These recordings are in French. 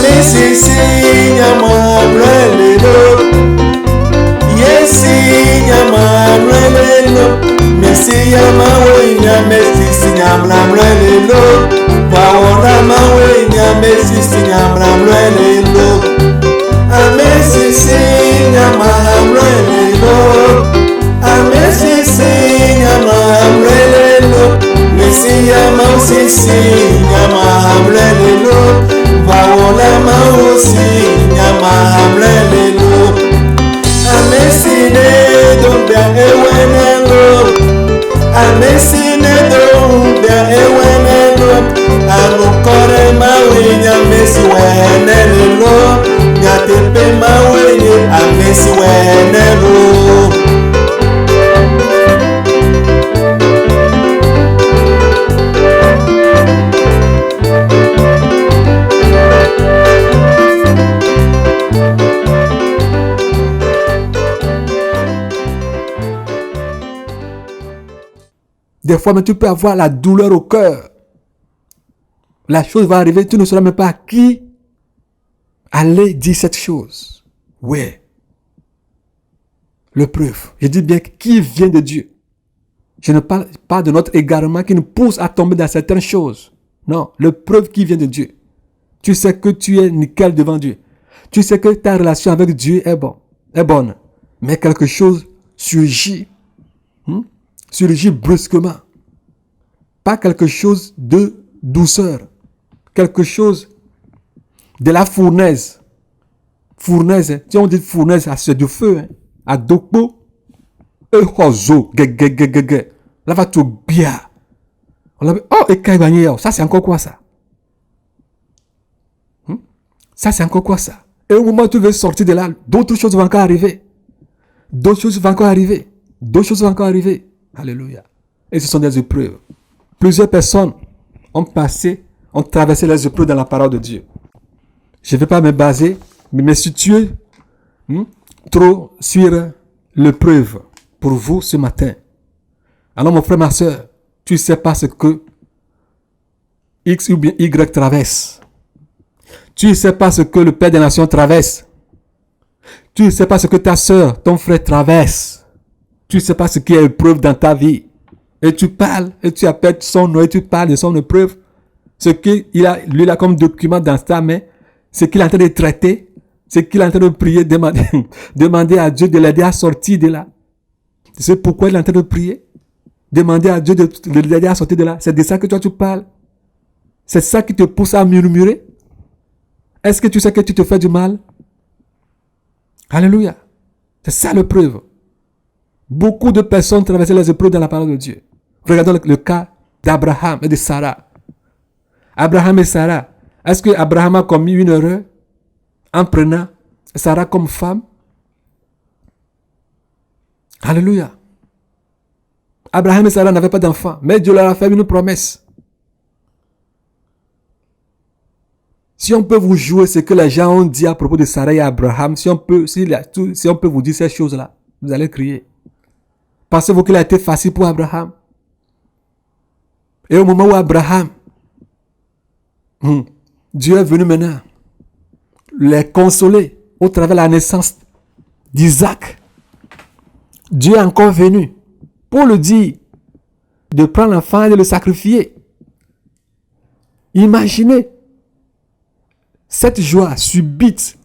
Amesisi nyamamlelelo. Yesi nyamamlelelo. Mesi yamawe nyamesisi nyamamlelelo. Pawona mawe nyamesisi nyamamlelelo. Amesisi nyamamlelelo. Amesisi nyamamlelelo. Mesi yamausisi nyamamlelelo. Pawona mausi nyamamlelelo. Amesine dombia ewenelo. Amesine dombia ewenelo. Anukore mawinya mesi wenelo. Nyatepe mawenye amesi wenelo. Des fois, mais tu peux avoir la douleur au cœur. La chose va arriver, tu ne sauras même pas à qui aller dire cette chose. Ouais. Le preuve. Je dis bien qui vient de Dieu. Je ne parle pas de notre égarement qui nous pousse à tomber dans certaines choses. Non, le preuve qui vient de Dieu. Tu sais que tu es nickel devant Dieu. Tu sais que ta relation avec Dieu est bonne. Mais quelque chose surgit. Surgit brusquement. Pas quelque chose de douceur. Quelque chose de la fournaise. Fournaise, si on dit fournaise, c'est du feu. À Dokbo, Ehozo, là va tout bien. On dit, oh, et Kaibaniel, ça c'est encore quoi ça? Ça c'est encore quoi ça? Et au moment où tu veux sortir de là, d'autres choses vont encore arriver. D'autres choses vont encore arriver. D'autres choses vont encore arriver. Alléluia. Et ce sont des épreuves. Plusieurs personnes ont traversé les épreuves dans la parole de Dieu. Je ne vais pas me baser, mais me situer trop sur l'épreuve pour vous ce matin. Alors mon frère, ma soeur, tu ne sais pas ce que X ou bien Y traverse. Tu ne sais pas ce que le Père des Nations traverse. Tu ne sais pas ce que ta soeur, ton frère traverse. Tu ne sais pas ce qui est épreuve dans ta vie. Et tu parles, et tu appelles son nom, et tu parles de son épreuve. Ce qu'il a, lui, là, comme document dans ta main, ce qu'il est en train de traiter, ce qu'il est en train de prier, demander à Dieu de l'aider à sortir de là. C'est pourquoi il est en train de prier. Demander à Dieu de l'aider à sortir de là. C'est de ça que toi tu parles. C'est ça qui te pousse à murmurer. Est-ce que tu sais que tu te fais du mal? Alléluia. C'est ça l'épreuve. Beaucoup de personnes traversaient les épreuves dans la parole de Dieu. Regardons le cas d'Abraham et de Sarah. Abraham et Sarah. Est-ce que Abraham a commis une erreur en prenant Sarah comme femme? Alléluia. Abraham et Sarah n'avaient pas d'enfant, mais Dieu leur a fait une promesse. Si on peut vous jouer ce que les gens ont dit à propos de Sarah et Abraham, si on peut vous dire ces choses-là, vous allez crier. Pensez-vous qu'il a été facile pour Abraham? Et au moment où Abraham, Dieu est venu maintenant les consoler au travers de la naissance d'Isaac. Dieu est encore venu pour le dire de prendre l'enfant et de le sacrifier. Imaginez cette joie subite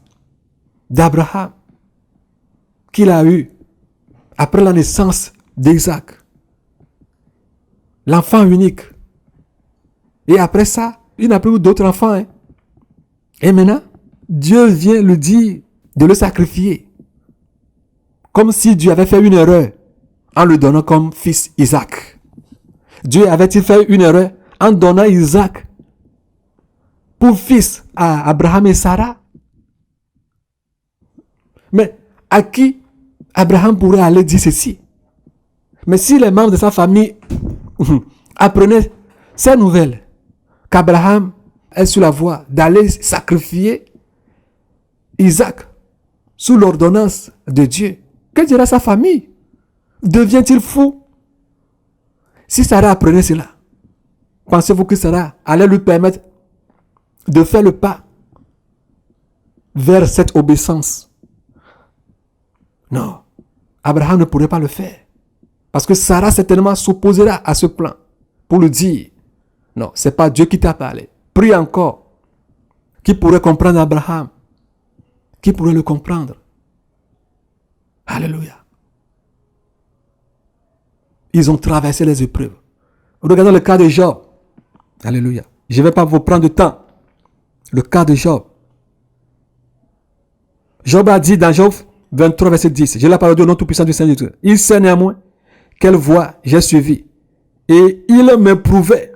d'Abraham qu'il a eue après la naissance d'Isaac. L'enfant unique. Et après ça, il n'a plus d'autres enfants. Hein. Et maintenant, Dieu vient lui dire de le sacrifier. Comme si Dieu avait fait une erreur en le donnant comme fils Isaac. Dieu avait-il fait une erreur en donnant Isaac pour fils à Abraham et Sarah? Mais à qui Abraham pourrait aller dire ceci? Mais si les membres de sa famille apprenaient ces nouvelles, qu'Abraham est sur la voie d'aller sacrifier Isaac sous l'ordonnance de Dieu, que dira sa famille? Devient-il fou? Si Sarah apprenait cela, pensez-vous que Sarah allait lui permettre de faire le pas vers cette obéissance. Non, Abraham ne pourrait pas le faire. Parce que Sarah certainement s'opposera à ce plan pour lui dire, non, ce n'est pas Dieu qui t'a parlé. Prie encore. Qui pourrait comprendre Abraham? Qui pourrait le comprendre? Alléluia. Ils ont traversé les épreuves. Regardons le cas de Job. Alléluia. Je ne vais pas vous prendre de temps. Le cas de Job. Job a dit dans Job 23, verset 10, j'ai la parole de nom tout-puissant du Seigneur Dieu. Il sait néanmoins quelle voie j'ai suivi. Et il m'éprouvait.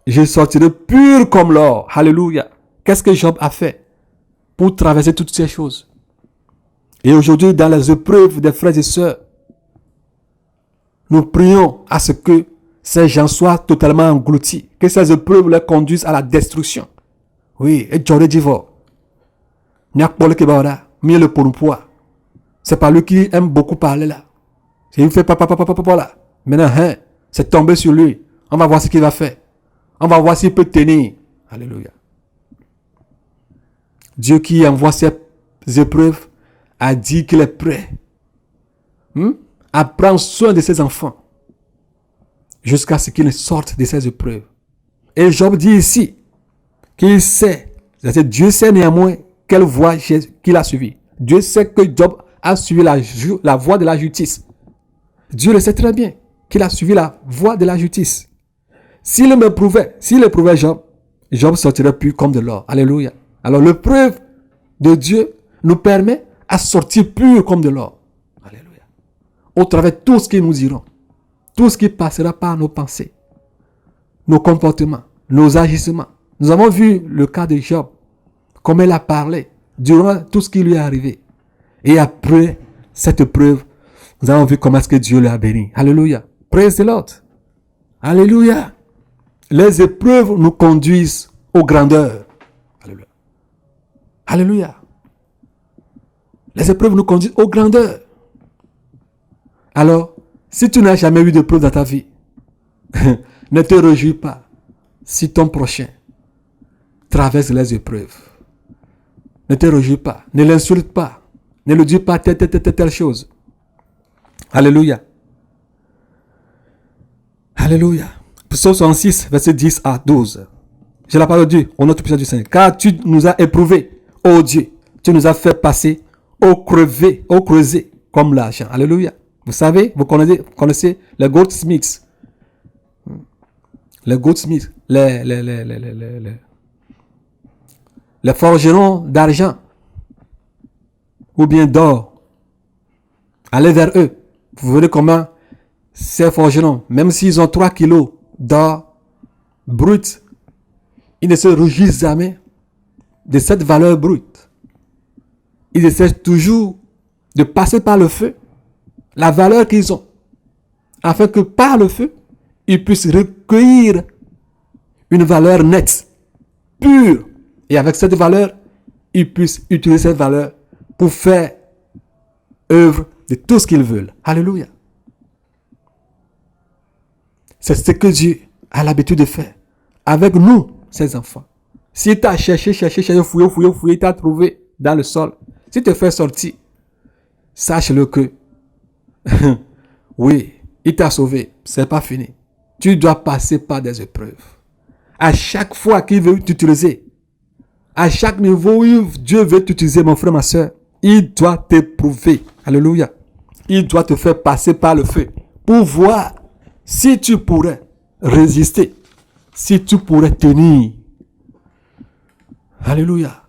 Je sortirai pur comme l'or. Alléluia. Qu'est-ce que Job a fait pour traverser toutes ces choses? Et aujourd'hui, dans les épreuves des frères et sœurs, nous prions à ce que ces gens soient totalement engloutis. Que ces épreuves les conduisent à la destruction. Oui, et j'aurais dit, mieux le pourpoint. C'est pas lui qui aime beaucoup parler là. Il fait papa là. Maintenant, c'est tombé sur lui. On va voir ce qu'il va faire. On va voir s'il peut tenir. Alléluia. Dieu qui envoie ces épreuves a dit qu'il est prêt à prendre soin de ses enfants jusqu'à ce qu'ils sortent de ces épreuves. Et Job dit ici qu'il sait, Dieu sait néanmoins quelle voie qu'il a suivi. Dieu sait que Job a suivi la voie de la justice. Dieu le sait très bien qu'il a suivi la voie de la justice. S'il éprouvait Job, Job sortirait plus comme de l'or. Alléluia. Alors l'épreuve de Dieu nous permet à sortir pur comme de l'or. Alléluia. Au travers de tout ce que nous dirons, tout ce qui passera par nos pensées, nos comportements, nos agissements. Nous avons vu le cas de Job, comme il a parlé durant tout ce qui lui est arrivé. Et après cette épreuve, nous avons vu comment est-ce que Dieu l'a béni. Alléluia. Praise the Lord. Alléluia. Les épreuves nous conduisent aux grandeurs. Alléluia. Alléluia. Les épreuves nous conduisent aux grandeurs. Alors, si tu n'as jamais eu d'épreuve dans ta vie, ne te réjouis pas si ton prochain traverse les épreuves. Ne te réjouis pas, ne l'insulte pas, ne lui dis pas telle chose. Alléluia. Alléluia. Psaume 66, verset 10 à 12. J'ai la parole de Dieu, au nom tout-puissant du Seigneur. Car tu nous as éprouvés, ô Dieu, tu nous as fait passer au creuset comme l'argent. Alléluia. Vous savez, vous connaissez les goldsmiths. Les goldsmiths, les forgerons d'argent ou bien d'or. Allez vers eux. Vous verrez comment ces forgerons, même s'ils ont 3 kilos d'or brut, ils ne se réjouissent jamais de cette valeur brute. Ils essaient toujours de passer par le feu la valeur qu'ils ont, afin que par le feu, ils puissent recueillir une valeur nette, pure. Et avec cette valeur, ils puissent utiliser cette valeur pour faire œuvre de tout ce qu'ils veulent. Alléluia. C'est ce que Dieu a l'habitude de faire avec nous, ses enfants. Si tu as cherché, fouillé, tu as trouvé dans le sol, si tu te fais sortir, sache-le que oui, il t'a sauvé, c'est pas fini. Tu dois passer par des épreuves. À chaque fois qu'il veut t'utiliser, à chaque niveau où Dieu veut t'utiliser, mon frère, ma soeur, il doit t'éprouver. Alléluia. Il doit te faire passer par le feu pour voir si tu pourrais résister, si tu pourrais tenir. Alléluia.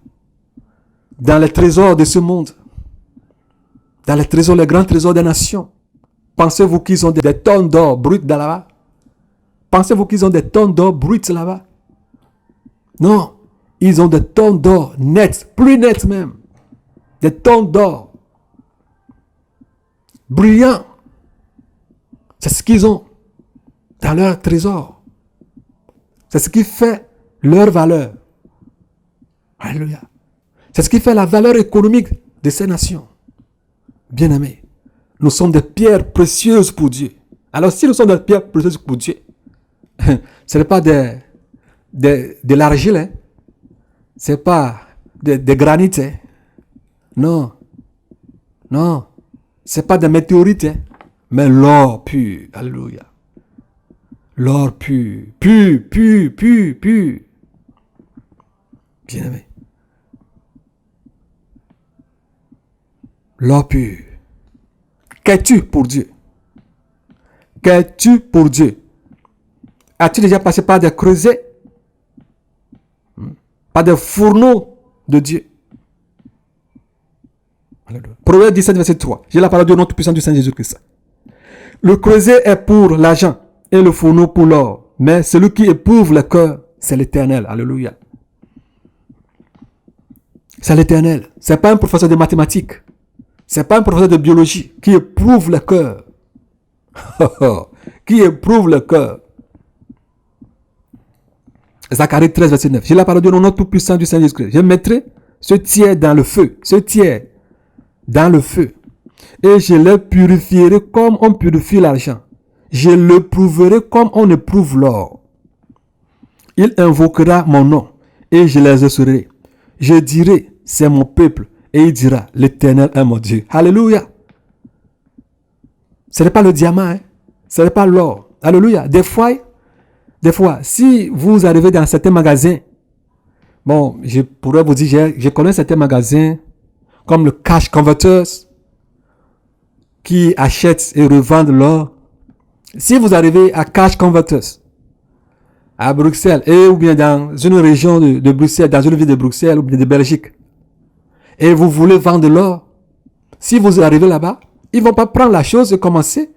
Dans les trésors de ce monde, dans les trésors, les grands trésors des nations, pensez-vous qu'ils ont des tonnes d'or brut là-bas? Pensez-vous qu'ils ont des tonnes d'or brut là-bas? Non, ils ont des tonnes d'or nettes, plus nettes même. Des tonnes d'or brillants. C'est ce qu'ils ont dans leur trésor. C'est ce qui fait leur valeur. Alléluia. C'est ce qui fait la valeur économique de ces nations. Bien-aimés, nous sommes des pierres précieuses pour Dieu. Alors si nous sommes des pierres précieuses pour Dieu, ce n'est pas de l'argile, ce n'est pas des granites, Non. Non. C'est pas des météorites, hein, mais l'or pur. Alléluia. L'or pur. Pur, pur, pur, pur. Bien-aimé. L'or pur. Qu'es-tu pour Dieu? Qu'es-tu pour Dieu? As-tu déjà passé par des creusets? Par des fourneaux de Dieu? Proverbe 17, verset 3. J'ai la parole de notre puissant du Seigneur Jésus-Christ. Le creuset est pour l'argent et le fourneau pour l'or. Mais celui qui éprouve le cœur, c'est l'Éternel. Alléluia. C'est l'Éternel. Ce n'est pas un professeur de mathématiques. Ce n'est pas un professeur de biologie qui éprouve le cœur. Qui éprouve le cœur. Zacharie 13, verset 9. J'ai la parole de notre tout-puissant du Seigneur Jésus-Christ. Je mettrai ce tiers dans le feu. Ce tiers dans le feu. Et je le purifierai comme on purifie l'argent. Je le prouverai comme on éprouve l'or. Il invoquera mon nom et je les exaucerai. Je dirai, c'est mon peuple. Et il dira, l'Éternel est mon Dieu. Alléluia. Ce n'est pas le diamant, hein? Ce n'est pas l'or. Alléluia. Des fois, si vous arrivez dans certains magasins, bon, je pourrais vous dire, je connais certains magasins comme le Cash Converters qui achètent et revendent l'or. Si vous arrivez à Cash Converters à Bruxelles ou bien dans une région de Bruxelles, dans une ville de Bruxelles ou bien de Belgique, et vous voulez vendre l'or, si vous arrivez là-bas, ils ne vont pas prendre la chose et commencer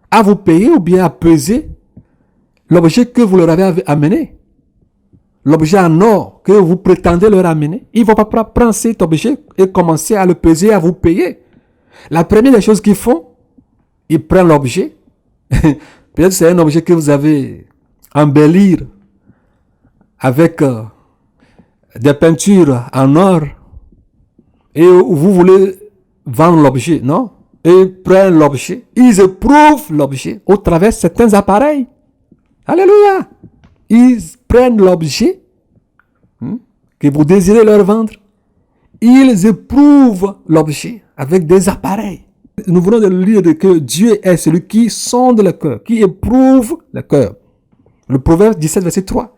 à vous payer ou bien à peser l'objet que vous leur avez amené. L'objet en or que vous prétendez leur amener. Ils ne vont pas prendre cet objet et commencer à le peser, à vous payer. La première des choses qu'ils font, ils prennent l'objet. Peut-être c'est un objet que vous avez embellir avec des peintures en or et vous voulez vendre l'objet, non? Et ils prennent l'objet, ils éprouvent l'objet au travers de certains appareils. Alléluia! Ils prennent l'objet que vous désirez leur vendre. Ils éprouvent l'objet avec des appareils. Nous venons de lire que Dieu est celui qui sonde le cœur, qui éprouve le cœur. Le Proverbe 17, verset 3.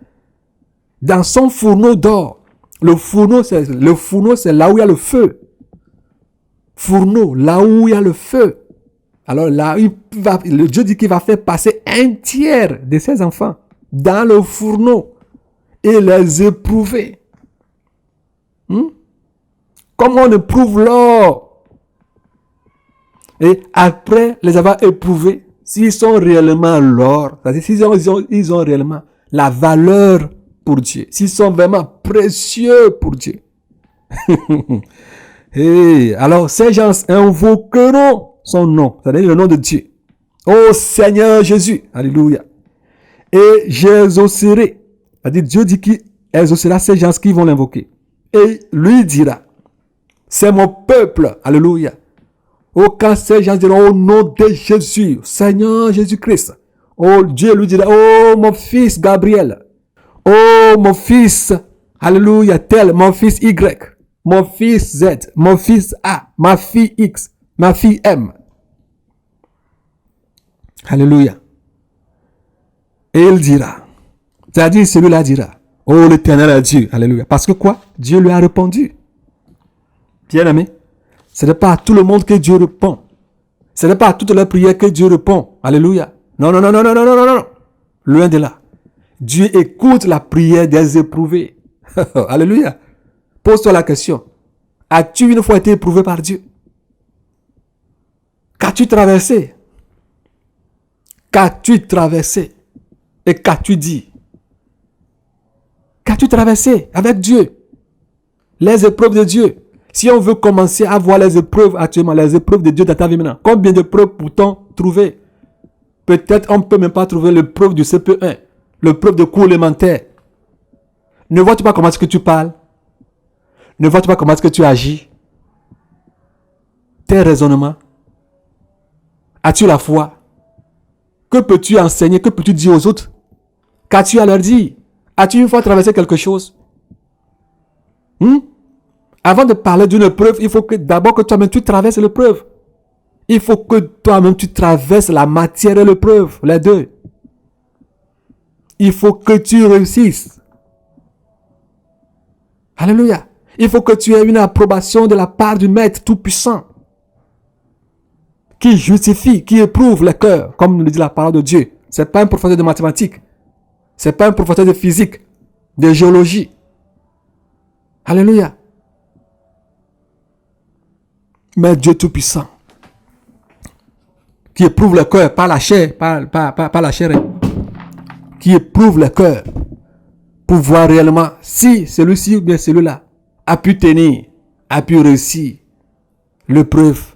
Dans son fourneau d'or. Le fourneau, c'est là où il y a le feu. Fourneau, là où il y a le feu. Alors là, le Dieu dit qu'il va faire passer un tiers de ses enfants dans le fourneau et les éprouver. Comme on éprouve l'or. Et après les avoir éprouvés, s'ils sont réellement l'or, c'est-à-dire s'ils ont réellement la valeur pour Dieu, s'ils sont vraiment précieux pour Dieu. Et alors ces gens invoqueront son nom, c'est-à-dire le nom de Dieu. Ô Seigneur Jésus, alléluia. Et j'exaucerai, c'est-à-dire Dieu dit qu'il exaucera ces gens qui vont l'invoquer. Et lui dira, c'est mon peuple, alléluia. Oh, quand ces gens diront au nom de Jésus, Seigneur Jésus-Christ, oh, Dieu lui dira, oh, mon fils Gabriel, oh, mon fils, alléluia, tel, mon fils Y, mon fils Z, mon fils A, ma fille X, ma fille M. Alléluia. Et il dira, c'est-à-dire celui-là dira, oh, l'Éternel est Dieu, alléluia. Parce que quoi? Dieu lui a répondu. Bien aimé. Ce n'est pas à tout le monde que Dieu répond. Ce n'est pas à toutes les prières que Dieu répond. Alléluia. Non, non, non, non, non, non, non, non, non. Loin de là. Dieu écoute la prière des éprouvés. Alléluia. Pose-toi la question. As-tu une fois été éprouvé par Dieu? Qu'as-tu traversé? Qu'as-tu traversé? Et qu'as-tu dit? Qu'as-tu traversé avec Dieu? Les épreuves de Dieu. Si on veut commencer à voir les épreuves actuellement, les épreuves de Dieu dans ta vie maintenant, combien d'épreuves peut-on trouver? Peut-être on ne peut même pas trouver l'épreuve du CP1, l'épreuve de cours élémentaire. Ne vois-tu pas comment est-ce que tu parles? Ne vois-tu pas comment est-ce que tu agis? Tes raisonnements? As-tu la foi? Que peux-tu enseigner? Que peux-tu dire aux autres? Qu'as-tu à leur dire? As-tu une fois traversé quelque chose? Avant de parler d'une preuve, il faut que d'abord que toi-même tu traverses l'épreuve. Il faut que toi-même tu traverses la matière et l'épreuve, les deux. Il faut que tu réussisses. Alléluia. Il faut que tu aies une approbation de la part du Maître Tout-Puissant qui justifie, qui éprouve le cœur, comme nous le dit la parole de Dieu. Ce n'est pas un professeur de mathématiques. Ce n'est pas un professeur de physique, de géologie. Alléluia. Mais Dieu Tout-Puissant, qui éprouve le cœur, pas la chair, pas la chair, qui éprouve le cœur pour voir réellement si celui-ci ou bien celui-là a pu tenir, a pu réussir l'épreuve.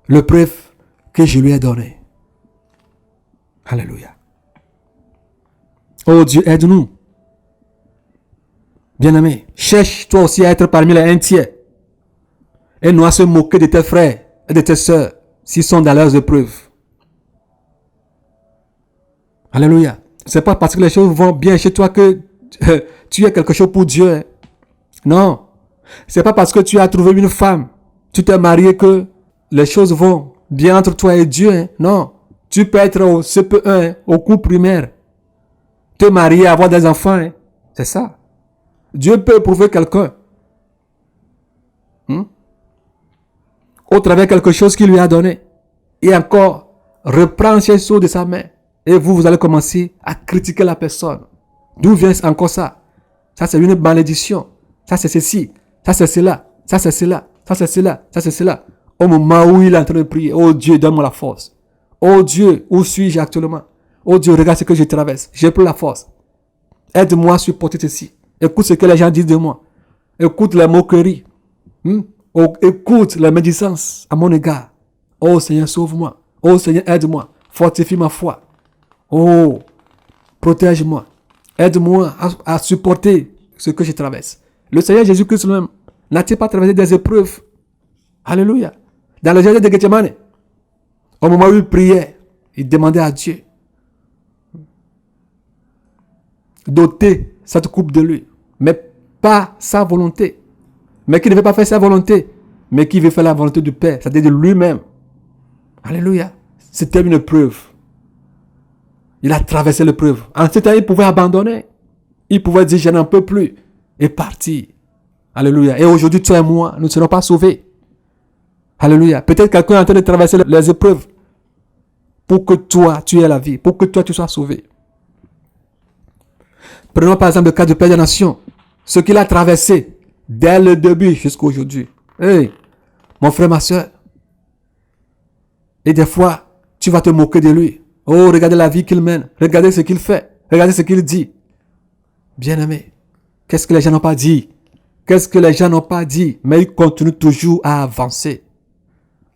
L'épreuve que je lui ai donnée. Alléluia. Oh Dieu, aide-nous. Bien-aimé, cherche toi aussi à être parmi les un tiers. Et non à se moquer de tes frères et de tes sœurs s'ils sont dans leurs épreuves. Alléluia. C'est pas parce que les choses vont bien chez toi que tu es quelque chose pour Dieu. Hein. Non. C'est pas parce que tu as trouvé une femme, tu t'es marié que les choses vont bien entre toi et Dieu. Hein. Non. Tu peux être au CP1, hein, au cours primaire. Te marier, avoir des enfants. Hein. C'est ça. Dieu peut éprouver quelqu'un. Au travers quelque chose qu'il lui a donné. Et encore, reprendre ces choses de sa main. Et vous allez commencer à critiquer la personne. D'où vient encore ça? Ça, c'est une malédiction. Ça, c'est ceci. Ça, c'est cela. Ça, c'est cela. Ça, c'est cela. Ça, c'est cela. Au moment où il est en train de prier, oh Dieu, donne-moi la force. Oh Dieu, où suis-je actuellement? Oh Dieu, regarde ce que je traverse. J'ai plus la force. Aide-moi à supporter ceci. Écoute ce que les gens disent de moi. Écoute les moqueries. Écoute les médisances à mon égard. Oh Seigneur, sauve-moi. Oh Seigneur, aide-moi. Fortifie ma foi. Oh, protège-moi. Aide-moi à supporter ce que je traverse. Le Seigneur Jésus-Christ lui-même n'a-t-il pas traversé des épreuves? Alléluia. Dans le jardin de Gethsemane, au moment où il priait, il demandait à Dieu d'ôter cette coupe de lui. Mais pas sa volonté. Mais qui ne veut pas faire sa volonté, mais qui veut faire la volonté du Père, c'est-à-dire de lui-même. Alléluia. C'était une épreuve. Il a traversé l'épreuve. En ce temps, il pouvait abandonner. Il pouvait dire, je n'en peux plus. Et partir. Alléluia. Et aujourd'hui, toi et moi, nous ne serons pas sauvés. Alléluia. Peut-être quelqu'un est en train de traverser les épreuves pour que toi, tu aies la vie. Pour que toi, tu sois sauvé. Prenons par exemple le cas du Père des Nations. Ce qu'il a traversé dès le début jusqu'à aujourd'hui. Hey, mon frère, ma soeur. Et des fois, tu vas te moquer de lui. Oh, regardez la vie qu'il mène. Regardez ce qu'il fait. Regardez ce qu'il dit. Bien-aimé, qu'est-ce que les gens n'ont pas dit? Qu'est-ce que les gens n'ont pas dit? Mais ils continuent toujours à avancer.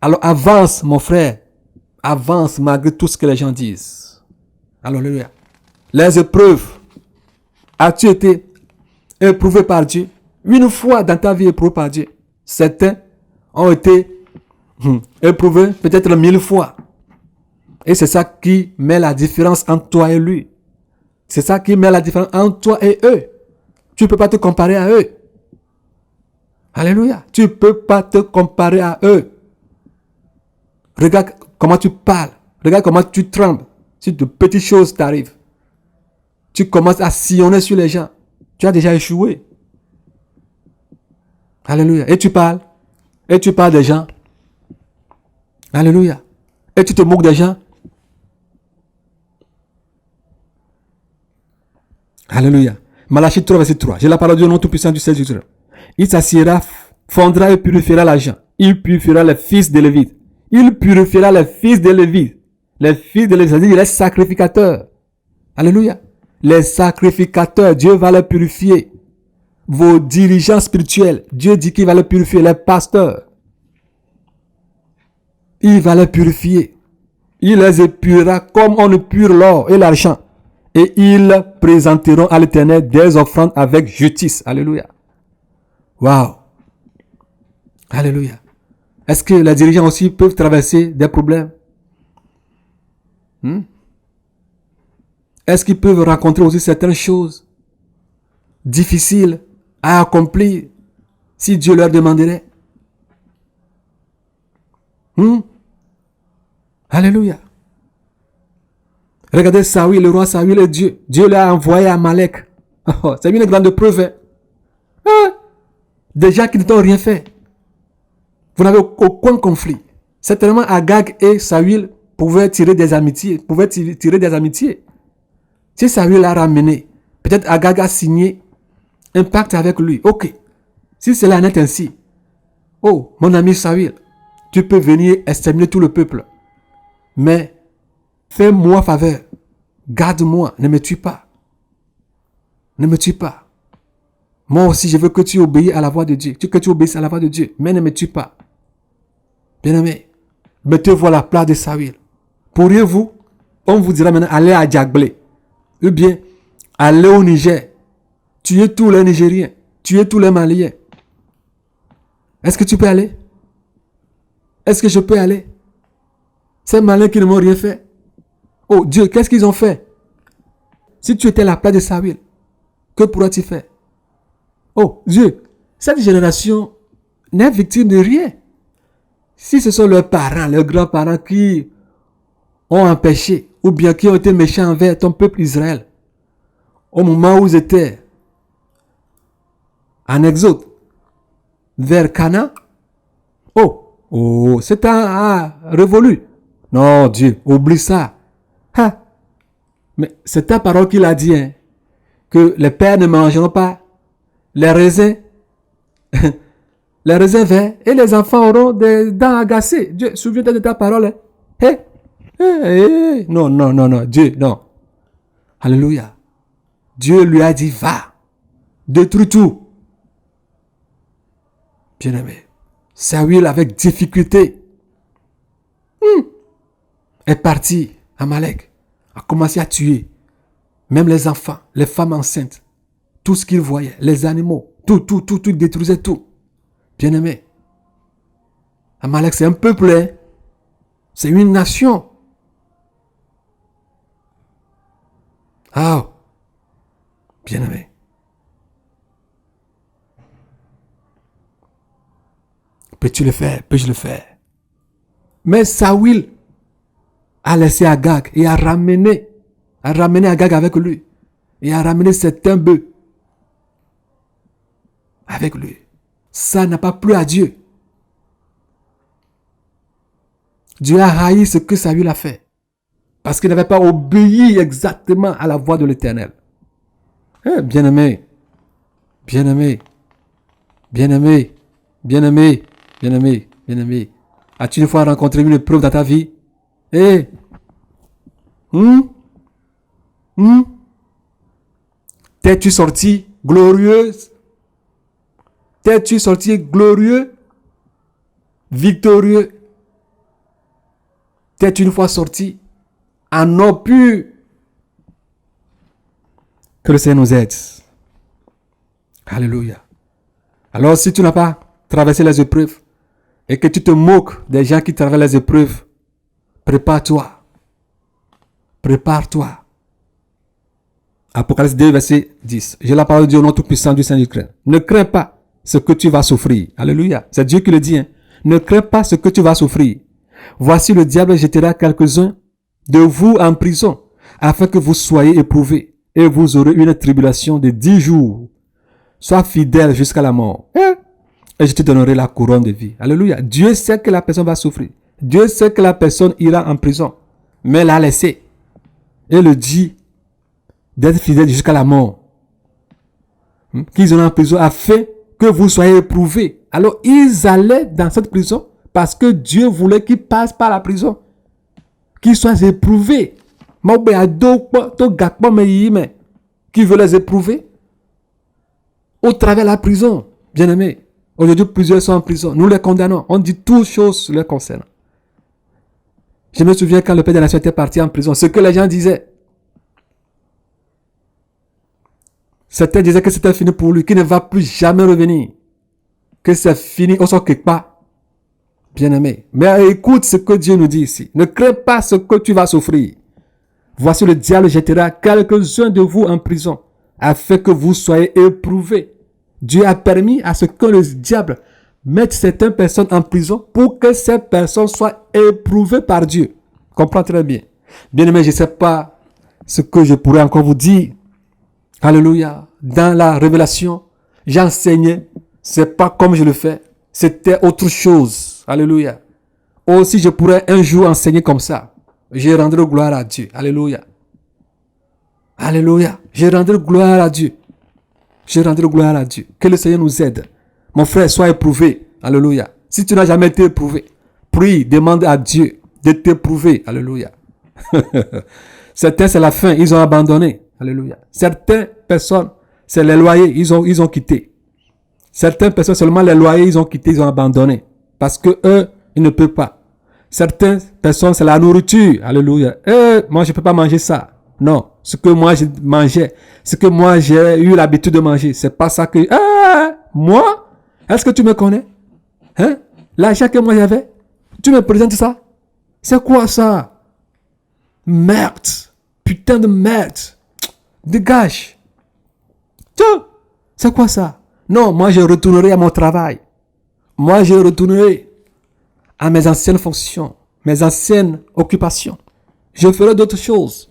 Alors avance, mon frère. Avance malgré tout ce que les gens disent. Alléluia. Les épreuves. As-tu été éprouvé par Dieu? Une fois dans ta vie éprouvé par Dieu. Certains ont été éprouvés peut-être 1000 fois. Et c'est ça qui met la différence entre toi et lui. C'est ça qui met la différence entre toi et eux. Tu ne peux pas te comparer à eux. Alléluia. Tu ne peux pas te comparer à eux. Regarde comment tu parles. Regarde comment tu trembles. Si de petites choses t'arrivent. Tu commences à sillonner sur les gens. Tu as déjà échoué. Alléluia. Et tu parles. Et tu parles des gens. Alléluia. Et tu te moques des gens. Alléluia. Malachie 3, verset 3. J'ai la parole du nom tout-puissant du Seigneur. Il s'assiera, fondra et purifiera l'argent. Il purifiera les fils de Lévi. Il purifiera les fils de Lévi. Les fils de Lévi, c'est-à-dire les sacrificateurs. Alléluia. Les sacrificateurs, Dieu va les purifier. Vos dirigeants spirituels, Dieu dit qu'il va les purifier. Les pasteurs, il va les purifier. Il les épurera comme on épure l'or et l'argent. Et ils présenteront à l'Éternel des offrandes avec justice. Alléluia. Waouh. Alléluia. Est-ce que les dirigeants aussi peuvent traverser des problèmes? Est-ce qu'ils peuvent rencontrer aussi certaines choses difficiles à accomplir si Dieu leur demanderait? Alléluia. Regardez Saül, le roi Saül et Dieu. Dieu l'a envoyé à Amalek. C'est une grande preuve. Des gens qui ne t'ont rien fait. Vous n'avez aucun conflit. Certainement, Agag et Saül pouvaient tirer des amitiés. Si Saül l'a ramené, peut-être Agag a signé un pacte avec lui. Ok. Si cela en est ainsi, oh, mon ami Saül, tu peux venir exterminer tout le peuple. Mais fais-moi faveur. Garde-moi. Ne me tue pas. Ne me tue pas. Moi aussi, je veux que tu obéisses à la voix de Dieu. Que tu obéisses à la voix de Dieu. Mais ne me tue pas. Bien-aimé, mettez-vous à la place de Saül. Pourriez-vous, on vous dira maintenant, allez à Djagblé. Ou bien, allez au Niger. Tuez tous les Nigériens. Tuez tous les Maliens. Est-ce que tu peux aller? Est-ce que je peux aller? Ces malins qui ne m'ont rien fait. Oh Dieu, qu'est-ce qu'ils ont fait? Si tu étais à la place de Saül, que pourrais-tu faire? Oh Dieu, cette génération n'est victime de rien. Si ce sont leurs parents, leurs grands-parents qui ont empêché ou bien qui ont été méchants envers ton peuple Israël, au moment où ils étaient en exode vers Canaan, c'est un révolu. Non, Dieu, oublie ça. Mais c'est ta parole qu'il a dit, hein, que les pères ne mangeront pas les raisins, les raisins verts, et les enfants auront des dents agacées. Dieu, souviens-toi de ta parole. Hein? Non, Dieu, non. Alléluia. Dieu lui a dit, va, détruis tout. Bien-aimé, Saül avec difficulté est parti à Amalek, a commencé à tuer même les enfants, les femmes enceintes, tout ce qu'il voyait, les animaux, tout, il détruisait tout. Bien-aimé, Amalek c'est un peuple, hein? C'est une nation. Bien-aimé. Peux-tu le faire? Peux-je le faire? Mais Saül a laissé Agag et a ramené Agag avec lui. Et a ramené certains bœufs avec lui. Ça n'a pas plu à Dieu. Dieu a haï ce que Saül a fait. Parce qu'il n'avait pas obéi exactement à la voix de l'Éternel. Bien-aimé, bien-aimé, bien-aimé, bien-aimé, bien-aimé, bien-aimé. As-tu une fois rencontré une épreuve dans ta vie? T'es-tu sorti glorieuse? T'es-tu sorti glorieux? Victorieux? T'es-tu une fois sorti en eau pure? Que le Seigneur nous aide. Alléluia. Alors si tu n'as pas traversé les épreuves et que tu te moques des gens qui traversent les épreuves, prépare-toi. Prépare-toi. Apocalypse 2, verset 10. J'ai la parole de Dieu au nom tout-puissant du Saint-Ukraine. Ne crains pas ce que tu vas souffrir. Alléluia. C'est Dieu qui le dit. Hein. Ne crains pas ce que tu vas souffrir. Voici le diable jettera quelques-uns de vous en prison, afin que vous soyez éprouvés, et vous aurez une tribulation de 10 jours. Sois fidèle jusqu'à la mort, et je te donnerai la couronne de vie. Alléluia. Dieu sait que la personne va souffrir. Dieu sait que la personne ira en prison, mais l'a laissé. Et le dit d'être fidèle jusqu'à la mort. Qu'ils iront en prison afin que vous soyez éprouvés. Alors, ils allaient dans cette prison parce que Dieu voulait qu'ils passent par la prison. Qu'ils soient éprouvés. Qui veut les éprouver au travers de la prison. Bien-aimés, aujourd'hui, plusieurs sont en prison. Nous les condamnons. On dit toutes choses les concernant. Je me souviens quand le Père de la Nation était parti en prison, ce que les gens disaient. Certains disaient que c'était fini pour lui, qu'il ne va plus jamais revenir. Que c'est fini, on s'en quelque part. Bien-aimé. Mais écoute ce que Dieu nous dit ici. Ne crains pas ce que tu vas souffrir. Voici le diable jettera quelques-uns de vous en prison, afin que vous soyez éprouvés. Dieu a permis à ce que le diable mette certaines personnes en prison pour que ces personnes soient éprouvées par Dieu. Comprends très bien. Bien aimé, je ne sais pas ce que je pourrais encore vous dire. Alléluia. Dans la révélation, j'enseignais. C'est pas comme je le fais. C'était autre chose. Alléluia. Aussi, je pourrais un jour enseigner comme ça. Je rendrai gloire à Dieu. Alléluia. Alléluia. Je rendrai gloire à Dieu. Je rendrai gloire à Dieu. Que le Seigneur nous aide. Mon frère, sois éprouvé. Alléluia. Si tu n'as jamais été éprouvé, prie, demande à Dieu de t'éprouver. Alléluia. Certains, c'est la fin. Ils ont abandonné. Alléluia. Certaines personnes, c'est les loyers. Ils ont quitté. Certaines personnes, seulement les loyers, ils ont quitté, ils ont abandonné. Parce que eux, ils ne peuvent pas. Certaines personnes, c'est la nourriture. Alléluia. Moi, je ne peux pas manger ça. Non. Ce que moi, je mangeais, ce que moi, j'ai eu l'habitude de manger, c'est pas ça que... moi? Est-ce que tu me connais? Hein? L'argent que moi j'avais? Tu me présentes ça? C'est quoi ça? Merde. Putain de merde. Dégage. C'est quoi ça? Non, moi, je retournerai à mon travail. Moi, je retournerai à mes anciennes fonctions, mes anciennes occupations. Je ferai d'autres choses.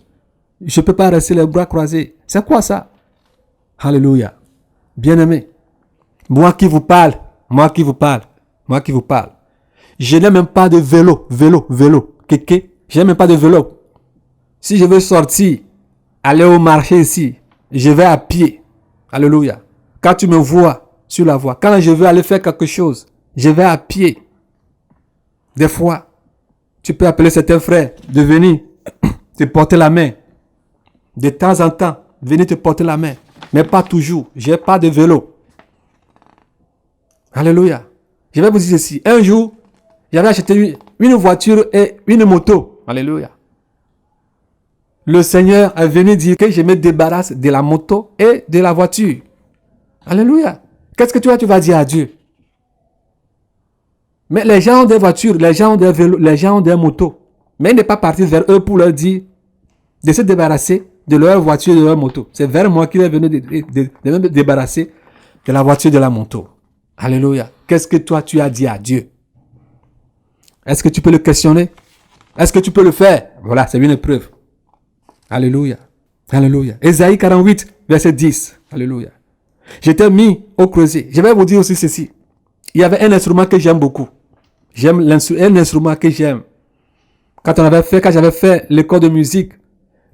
Je ne peux pas rester les bras croisés. C'est quoi ça? Alléluia. Bien-aimé, moi qui vous parle, je n'ai même pas de vélo. Kéké, je n'ai même pas de vélo. Si je veux sortir, aller au marché ici, je vais à pied. Alléluia. Quand tu me vois sur la voie, quand je veux aller faire quelque chose, je vais à pied. Des fois, tu peux appeler certains frères de venir te porter la main. De temps en temps, venir te porter la main. Mais pas toujours. Je n'ai pas de vélo. Alléluia. Je vais vous dire ceci. Un jour, j'avais acheté une voiture et une moto. Alléluia. Le Seigneur est venu dire que je me débarrasse de la moto et de la voiture. Alléluia. Qu'est-ce que tu vas dire à Dieu? Mais les gens ont des voitures, les gens ont des vélos, les gens ont des motos. Mais il n'est pas parti vers eux pour leur dire de se débarrasser de leur voiture et de leur moto. C'est vers moi qu'il est venu de me débarrasser de la voiture et de la moto. Alléluia. Qu'est-ce que toi tu as dit à Dieu? Est-ce que tu peux le questionner? Est-ce que tu peux le faire? Voilà, c'est une épreuve. Alléluia. Alléluia. Ésaïe 48, verset 10. Alléluia. J'étais mis au creuset. Je vais vous dire aussi ceci. Il y avait un instrument que j'aime beaucoup. J'aime un instrument que j'aime. Quand j'avais fait l'école de musique,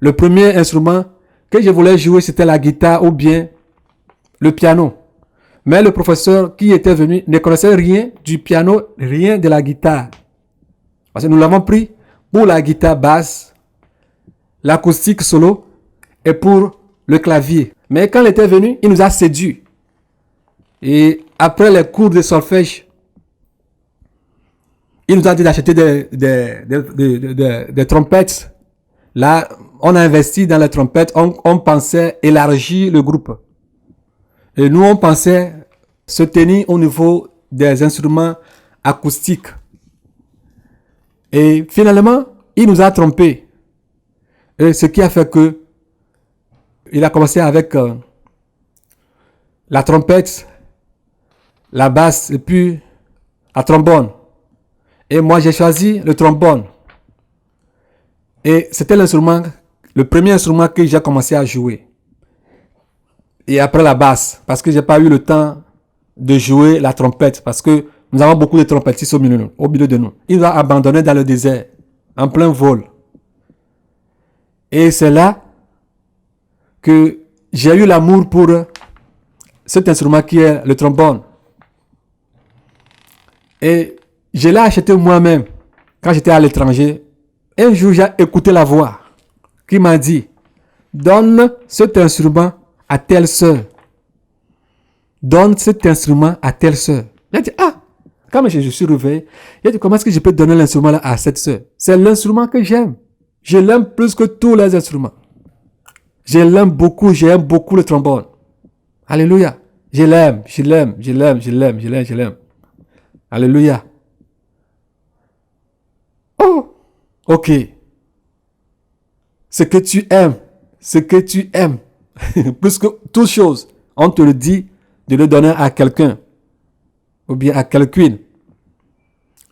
le premier instrument que je voulais jouer, c'était la guitare ou bien le piano. Mais le professeur qui était venu ne connaissait rien du piano, rien de la guitare. Parce que nous l'avons pris pour la guitare basse, l'acoustique solo et pour le clavier. Mais quand il était venu, il nous a séduits. Et après les cours de solfège, il nous a dit d'acheter des trompettes. Là, on a investi dans les trompettes. On pensait élargir le groupe. Et nous, on pensait se tenir au niveau des instruments acoustiques. Et finalement, il nous a trompés. Et ce qui a fait que il a commencé avec la trompette, la basse et puis la trombone. Et moi, j'ai choisi le trombone. Et c'était le premier instrument que j'ai commencé à jouer. Et après la basse, parce que j'ai pas eu le temps de jouer la trompette, parce que nous avons beaucoup de trompettistes au milieu de nous. Il a abandonné dans le désert, en plein vol. Et c'est là que j'ai eu l'amour pour cet instrument qui est le trombone. Et je l'ai acheté moi-même quand j'étais à l'étranger. Un jour, j'ai écouté la voix qui m'a dit, donne cet instrument à telle sœur. Donne cet instrument à telle sœur. J'ai dit, quand je suis réveillé, j'ai dit, comment est-ce que je peux donner l'instrument là à cette sœur? C'est l'instrument que j'aime. Je l'aime plus que tous les instruments. J'aime beaucoup le trombone. Alléluia. Je l'aime. Alléluia. Oh, ok. ce que tu aimes, plus que toute chose, on te le dit de le donner à quelqu'un, ou bien à quelqu'une.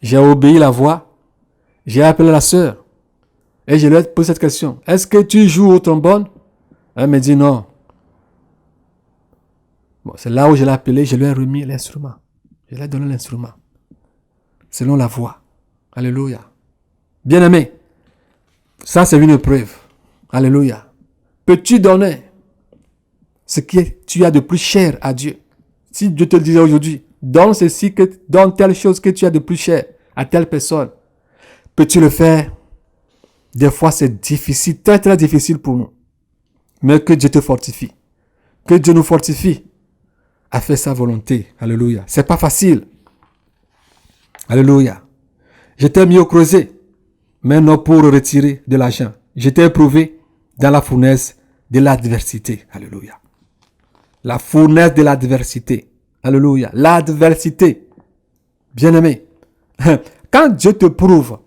J'ai obéi la voix, j'ai appelé la sœur, et je lui ai posé cette question. Est-ce que tu joues au trombone? Elle me dit non. Bon, c'est là où je l'ai appelé, je lui ai remis l'instrument. Je lui ai donné l'instrument. Selon la voix. Alléluia. Bien-aimé, ça c'est une preuve. Alléluia. Peux-tu donner ce que tu as de plus cher à Dieu? Si Dieu te le disait aujourd'hui, donne ceci, donne telle chose que tu as de plus cher à telle personne. Peux-tu le faire? Des fois c'est difficile, très très difficile pour nous. Mais que Dieu te fortifie. Que Dieu nous fortifie à faire sa volonté. Alléluia. C'est pas facile. Alléluia. J'étais mis au creuset, mais non pour retirer de l'argent. J'étais éprouvé dans la fournaise de l'adversité. Alléluia. La fournaise de l'adversité. Alléluia. L'adversité. Bien-aimé. Quand Dieu te prouve,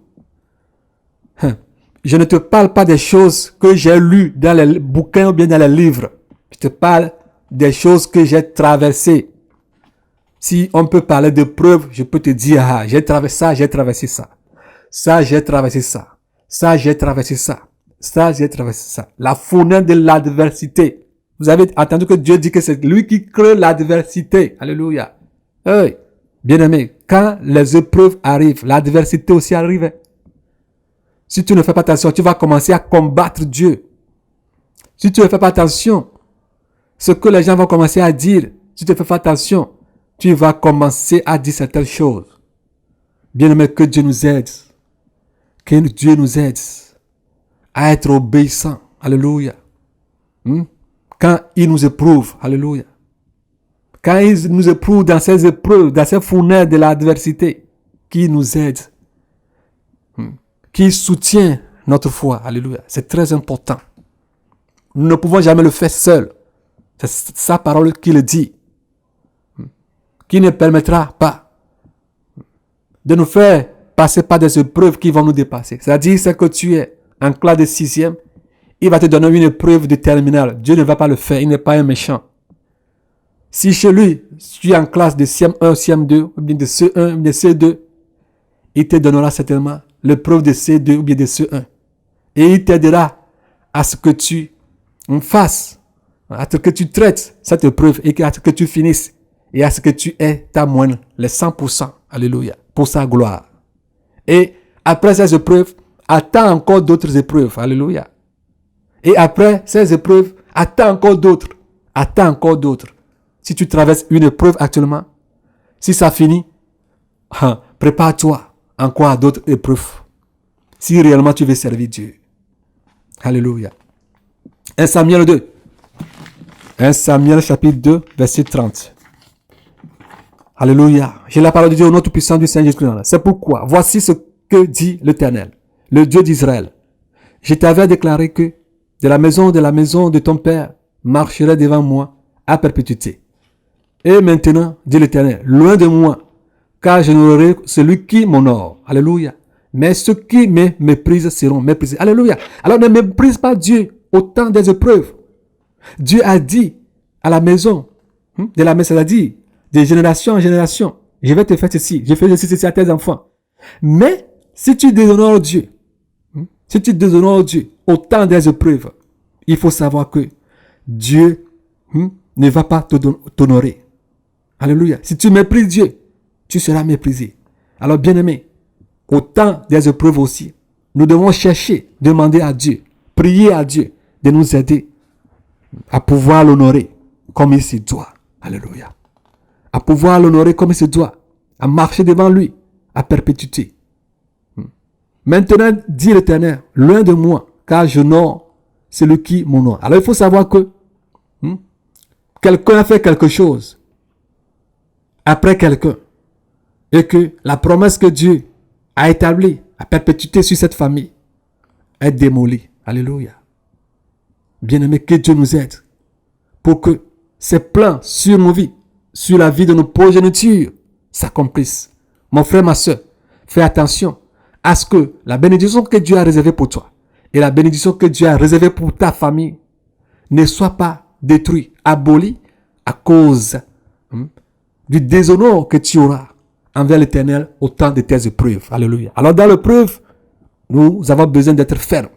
je ne te parle pas des choses que j'ai lues dans les bouquins ou bien dans les livres. Je te parle des choses que j'ai traversées. Si on peut parler de preuves, je peux te dire, j'ai traversé ça, j'ai traversé ça. Ça, j'ai traversé ça. Ça, j'ai traversé ça. Ça, j'ai traversé ça. La fournaise de l'adversité. Vous avez entendu que Dieu dit que c'est lui qui crée l'adversité. Alléluia. Hey, bien-aimé, quand les épreuves arrivent, l'adversité aussi arrive. Si tu ne fais pas attention, tu vas commencer à combattre Dieu. Si tu ne fais pas attention, ce que les gens vont commencer à dire, si tu ne fais pas attention, tu vas commencer à dire certaines choses. Bien-aimé, que Dieu nous aide. Que Dieu nous aide à être obéissants. Alléluia. Quand il nous éprouve. Alléluia. Quand il nous éprouve dans ces épreuves, dans ces fournaises de l'adversité, qui nous aide. Qui soutient notre foi. Alléluia. C'est très important. Nous ne pouvons jamais le faire seul. C'est sa parole qui le dit. Qui ne permettra pas de nous faire passer par des épreuves qui vont nous dépasser. C'est-à-dire, c'est que tu es en classe de 6e, il va te donner une épreuve de terminale. Dieu ne va pas le faire, il n'est pas un méchant. Si chez lui, tu es en classe de CM1, CM2, ou bien de C1, ou bien de C2, il te donnera certainement l'épreuve de C2 ou bien de C1. Et il t'aidera à ce que tu fasses, à ce que tu traites cette épreuve et à ce que tu finisses et à ce que tu aies ta moyenne, les 100%. Alléluia. Pour sa gloire. Et après ces épreuves, attends encore d'autres épreuves. Alléluia. Et après ces épreuves, attends encore d'autres. Attends encore d'autres. Si tu traverses une épreuve actuellement, si ça finit, prépare-toi encore à d'autres épreuves. Si réellement tu veux servir Dieu. Alléluia. 1 Samuel 2. 1 Samuel chapitre 2, verset 30. Alléluia. J'ai la parole de Dieu au nom tout-puissant du Seigneur Jésus-Christ. C'est pourquoi, voici ce que dit l'Éternel, le Dieu d'Israël. Je t'avais déclaré que de la maison de ton père marcherait devant moi à perpétuité. Et maintenant, dit l'Éternel, loin de moi, car je n'aurai celui qui m'honore. Alléluia. Mais ceux qui me méprisent seront méprisés. Alléluia. Alors ne méprise pas Dieu au temps des épreuves. Dieu a dit à la maison, de la maison, c'est-à-dire de génération en génération, je vais te faire ceci, je fais ceci à tes enfants. Mais si tu déshonores Dieu, au temps des épreuves, il faut savoir que Dieu ne va pas t'honorer. Alléluia. Si tu méprises Dieu, tu seras méprisé. Alors bien-aimé, au temps des épreuves aussi, nous devons chercher, demander à Dieu, prier à Dieu de nous aider à pouvoir l'honorer comme il se doit. Alléluia. À pouvoir l'honorer comme il se doit, à marcher devant lui, à perpétuité. Maintenant, dit l'Éternel, loin de moi, car j'honore celui qui m'honore. Alors il faut savoir que quelqu'un a fait quelque chose après quelqu'un, et que la promesse que Dieu a établie à perpétuité sur cette famille est démolie. Alléluia. Bien-aimé, que Dieu nous aide pour que ses plans sur nos vies, sur la vie de nos progénitures s'accomplissent. Mon frère, ma soeur, fais attention à ce que la bénédiction que Dieu a réservée pour toi et la bénédiction que Dieu a réservée pour ta famille ne soit pas détruite, abolie à cause du déshonneur que tu auras envers l'Éternel au temps de tes épreuves. Alléluia. Alors dans l'épreuve, nous avons besoin d'être fermes.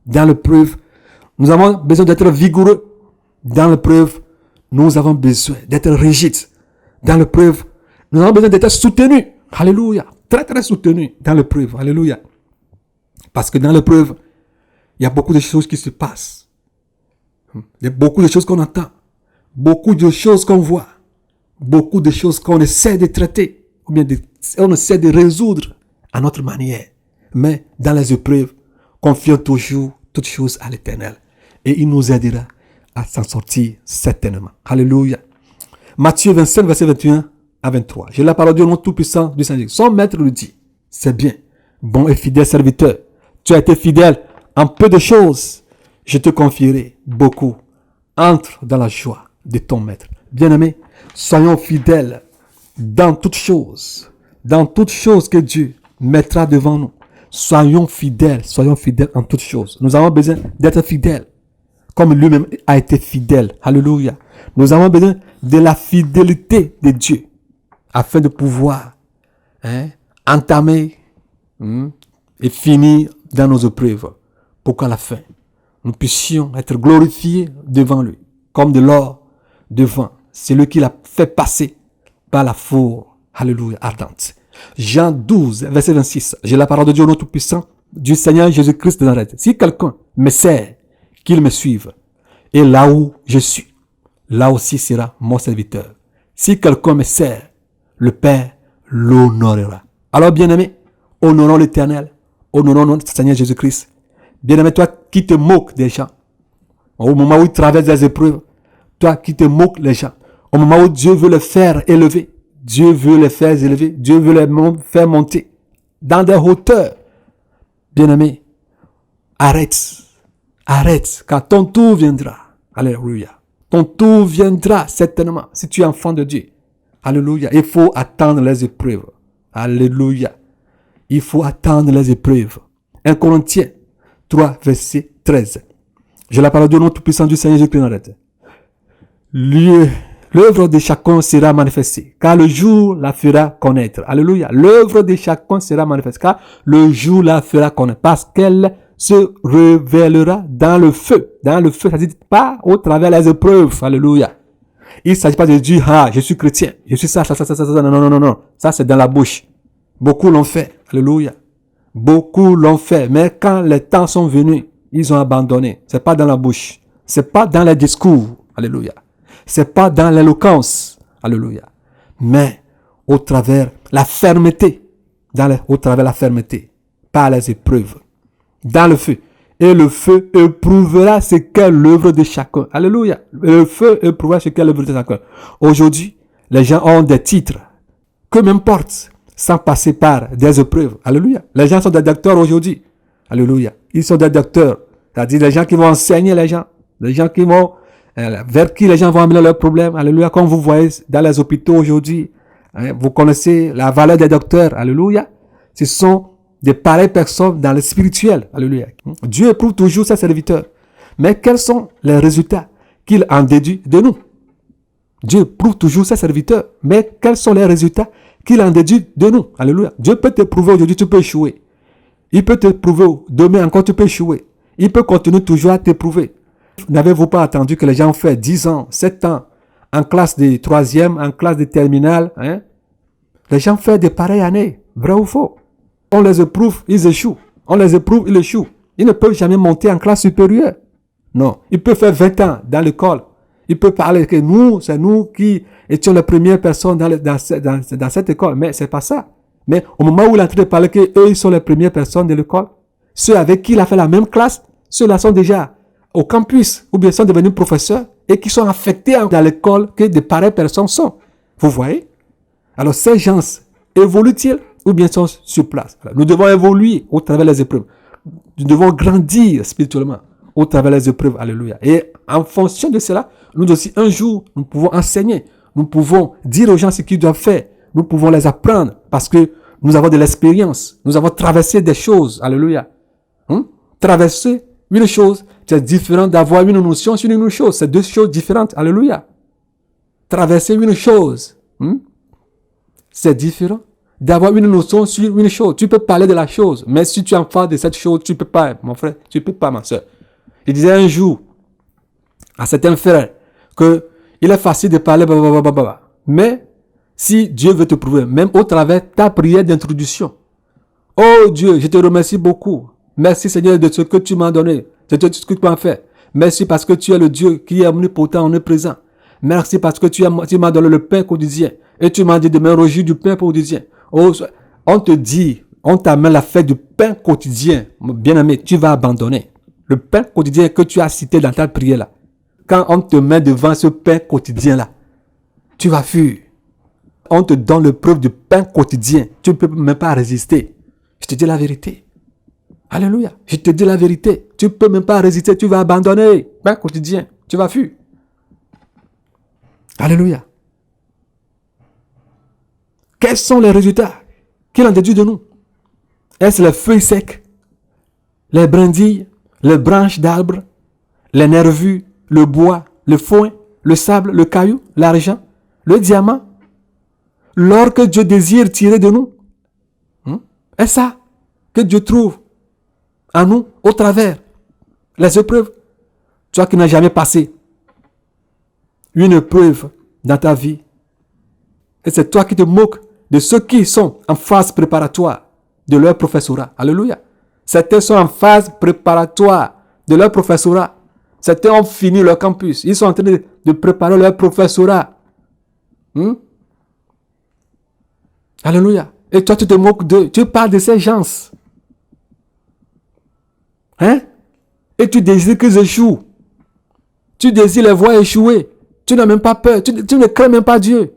Dans l'épreuve, nous avons besoin d'être vigoureux. Dans l'épreuve, nous avons besoin d'être rigides. Dans l'épreuve, nous avons besoin d'être soutenus. Alléluia. Très très soutenus dans l'épreuve. Alléluia. Parce que dans l'épreuve, il y a beaucoup de choses qui se passent. Il y a beaucoup de choses qu'on entend. Beaucoup de choses qu'on voit. Beaucoup de choses qu'on essaie de traiter. Ou bien on essaie de résoudre à notre manière. Mais dans les épreuves, confions toujours toutes choses à l'Éternel. Et il nous aidera à s'en sortir certainement. Alléluia. Matthieu 25, verset 21 à 23. J'ai la parole du nom tout-puissant du Seigneur. Son maître lui dit, c'est bien, bon et fidèle serviteur. Tu as été fidèle en peu de choses. Je te confierai beaucoup. Entre dans la joie de ton maître. Bien-aimés, soyons fidèles dans toutes choses. Dans toutes choses que Dieu mettra devant nous. Soyons fidèles en toutes choses. Nous avons besoin d'être fidèles. Comme lui-même a été fidèle. Alléluia. Nous avons besoin de la fidélité de Dieu. Afin de pouvoir entamer et finir dans nos épreuves. Pour qu'à la fin, nous puissions être glorifiés devant lui. Comme de l'or devant celui qui l'a fait passer par la four. Alléluia. Ardente. Jean 12, verset 26. J'ai la parole de Dieu, notre puissant, du Seigneur Jésus-Christ de Nazareth. Si quelqu'un me sert, qu'il me suive. Et là où je suis, là aussi sera mon serviteur. Si quelqu'un me sert, le Père l'honorera. Alors, bien-aimé, honorons l'Éternel, honorons notre Seigneur Jésus-Christ. Bien-aimé, toi qui te moques des gens, au moment où ils traversent des épreuves, toi qui te moques les gens, au moment où Dieu veut les faire élever, Dieu veut les faire élever, Dieu veut les faire monter dans des hauteurs. Bien-aimé, arrête, car ton tour viendra. Alléluia. Ton tour viendra certainement si tu es enfant de Dieu. Alléluia. Il faut attendre les épreuves. Alléluia. Il faut attendre les épreuves. 1 Corinthiens 3, verset 13. Je la parole du nom tout-puissant du Seigneur Jésus-Christ. L'œuvre de chacun sera manifestée, car le jour la fera connaître. Alléluia. L'œuvre de chacun sera manifestée, car le jour la fera connaître, parce qu'elle se révélera dans le feu. Dans le feu, ça dit pas au travers des épreuves. Alléluia. Il ne s'agit pas de dire, je suis chrétien, je suis ça. Non. Ça, c'est dans la bouche. Beaucoup l'ont fait. Alléluia. Beaucoup l'ont fait. Mais quand les temps sont venus, ils ont abandonné. C'est pas dans la bouche. C'est pas dans les discours. Alléluia. C'est pas dans l'éloquence. Alléluia. Mais au travers la fermeté. Au travers la fermeté. Par les épreuves. Dans le feu. Et le feu éprouvera ce qu'est l'œuvre de chacun. Alléluia. Le feu éprouvera ce qu'est l'œuvre de chacun. Aujourd'hui, les gens ont des titres. Que m'importe. Sans passer par des épreuves. Alléluia. Les gens sont des docteurs aujourd'hui. Alléluia. Ils sont des docteurs. C'est-à-dire les gens qui vont enseigner les gens. Les gens qui vont, vers qui les gens vont amener leurs problèmes. Alléluia. Comme vous voyez dans les hôpitaux aujourd'hui, vous connaissez la valeur des docteurs. Alléluia. Ce sont des pareilles personnes dans le spirituel. Alléluia. Dieu éprouve toujours ses serviteurs. Mais quels sont les résultats qu'il en déduit de nous? Dieu éprouve toujours ses serviteurs. Mais quels sont les résultats qu'il en déduit de nous? Alléluia. Dieu peut t'éprouver aujourd'hui, tu peux échouer. Il peut t'éprouver demain encore, tu peux échouer. Il peut continuer toujours à t'éprouver. N'avez-vous pas attendu que les gens ont fait 10 ans, 7 ans, en classe de 3e, en classe de terminale, Les gens font des pareilles années. Vrai ou faux? On les éprouve, ils échouent. On les éprouve, ils échouent. Ils ne peuvent jamais monter en classe supérieure. Non. Ils peuvent faire 20 ans dans l'école. Ils peuvent parler que nous, c'est nous qui étions les premières personnes dans cette école. Mais c'est pas ça. Mais au moment où il est en train de parler qu'eux, ils sont les premières personnes de l'école, ceux avec qui il a fait la même classe, ceux-là sont déjà au campus ou bien sont devenus professeurs et qui sont affectés dans l'école que de pareilles personnes sont. Vous voyez? Alors ces gens évoluent-ils ou bien sont sur place? Alors, nous devons évoluer au travers des épreuves. Nous devons grandir spirituellement au travers des épreuves. Alléluia. Et en fonction de cela, nous aussi, un jour, nous pouvons enseigner. Nous pouvons dire aux gens ce qu'ils doivent faire. Nous pouvons les apprendre parce que nous avons de l'expérience. Nous avons traversé des choses. Alléluia. Traverser une chose, c'est différent d'avoir une notion sur une chose. C'est deux choses différentes. Alléluia. Traverser une chose, c'est différent d'avoir une notion sur une chose. Tu peux parler de la chose, mais si tu es en face de cette chose, tu ne peux pas, mon frère, tu ne peux pas, ma soeur. Il disait un jour à certains frères que il est facile de parler, mais si Dieu veut te prouver, même au travers ta prière d'introduction, oh Dieu, je te remercie beaucoup. Merci Seigneur de ce que tu m'as donné, de ce que tu m'as fait. Merci parce que tu es le Dieu qui est omnipotent, omniprésent. Merci parce que tu m'as donné le pain quotidien. Et tu m'as dit de me réjouir du pain quotidien. Oh, on te dit, on t'amène la fête du pain quotidien. Bien-aimé, tu vas abandonner. Le pain quotidien que tu as cité dans ta prière là. Quand on te met devant ce pain quotidien là, tu vas fuir. On te donne le preuve du pain quotidien. Tu ne peux même pas résister. Je te dis la vérité. Alléluia. Je te dis la vérité. Tu ne peux même pas résister. Tu vas abandonner. Pain quotidien. Tu vas fuir. Alléluia. Quels sont les résultats qu'il en déduit de nous? Est-ce les feuilles secs, les brindilles, les branches d'arbres, les nervures, le bois, le foin, le sable, le caillou, l'argent, le diamant, l'or que Dieu désire tirer de nous? Est-ce ça que Dieu trouve en nous au travers les épreuves? Toi qui n'as jamais passé une épreuve dans ta vie, et c'est toi qui te moques de ceux qui sont en phase préparatoire de leur professorat. Alléluia. Certains sont en phase préparatoire de leur professorat. Certains ont fini leur campus. Ils sont en train de préparer leur professorat. Alléluia. Et toi, tu te moques d'eux. Tu parles de ces gens. Et tu désires qu'ils échouent. Tu désires les voir échouer. Tu n'as même pas peur. Tu ne crains même pas Dieu.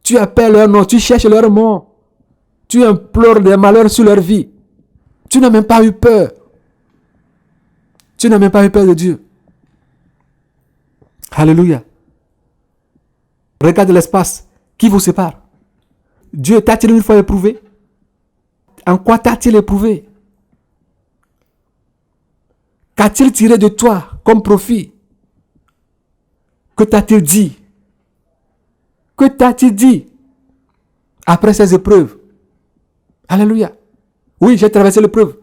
Tu appelles leur nom. Tu cherches leur mort. Tu implores des malheurs sur leur vie. Tu n'as même pas eu peur. Tu n'as même pas eu peur de Dieu. Alléluia. Regarde l'espace qui vous sépare. Dieu t'a-t-il une fois éprouvé? En quoi t'a-t-il éprouvé? Qu'a-t-il tiré de toi comme profit? Que t'a-t-il dit? Que t'a-t-il dit après ces épreuves? Alléluia. Oui, j'ai traversé l'épreuve.